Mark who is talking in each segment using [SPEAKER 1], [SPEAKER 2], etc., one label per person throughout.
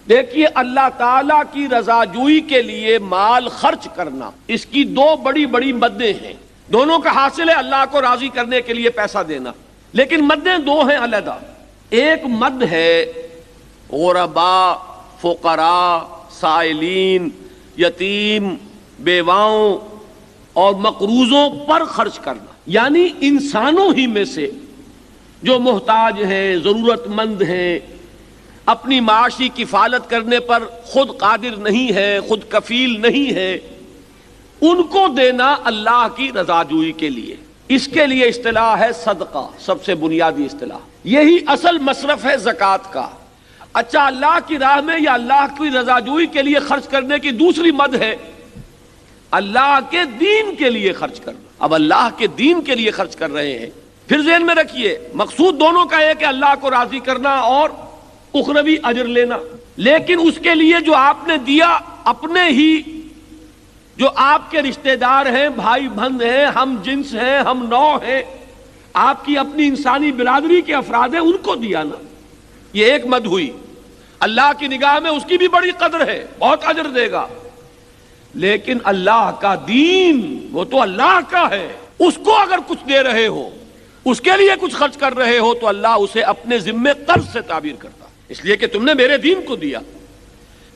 [SPEAKER 1] دیکھیے اللہ تعالیٰ کی رضا جوئی کے لیے مال خرچ کرنا، اس کی دو بڑی بڑی مدیں ہیں، دونوں کا حاصل ہے اللہ کو راضی کرنے کے لیے پیسہ دینا، لیکن مدیں دو ہیں علیحدہ۔ ایک مد ہے غرباء، فقراء، سائلین، یتیم، بیواؤں اور مقروضوں پر خرچ کرنا، یعنی انسانوں ہی میں سے جو محتاج ہیں، ضرورت مند ہیں، اپنی معاشی کفالت کرنے پر خود قادر نہیں ہے، خود کفیل نہیں ہے، ان کو دینا اللہ کی رضا جوئی کے لیے۔ اس کے لیے اصطلاح ہے صدقہ، سب سے بنیادی اصطلاح، یہی اصل مصرف ہے زکوٰۃ کا۔ اچھا، اللہ کی راہ میں یا اللہ کی رضا جوئی کے لیے خرچ کرنے کی دوسری مد ہے اللہ کے دین کے لیے خرچ کرنا۔ اب اللہ کے دین کے لیے خرچ کر رہے ہیں، پھر ذہن میں رکھیے مقصود دونوں کا ہے کہ اللہ کو راضی کرنا اور اخروی اجر لینا، لیکن اس کے لیے جو آپ نے دیا اپنے ہی جو آپ کے رشتہ دار ہیں، بھائی بہن ہیں، ہم جنس ہیں، ہم نوع ہیں، آپ کی اپنی انسانی برادری کے افراد ہیں، ان کو دیا نا، یہ ایک مد ہوئی۔ اللہ کی نگاہ میں اس کی بھی بڑی قدر ہے، بہت اجر دے گا، لیکن اللہ کا دین وہ تو اللہ کا ہے، اس کو اگر کچھ دے رہے ہو، اس کے لیے کچھ خرچ کر رہے ہو، تو اللہ اسے اپنے ذمے قرض سے تعبیر کرتا، اس لیے کہ تم نے میرے دین کو دیا،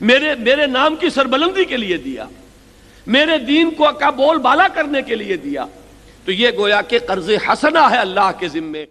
[SPEAKER 1] میرے نام کی سربلندی کے لیے دیا، میرے دین کو کا بول بالا کرنے کے لیے دیا، تو یہ گویا کہ قرض حسنہ ہے اللہ کے ذمے۔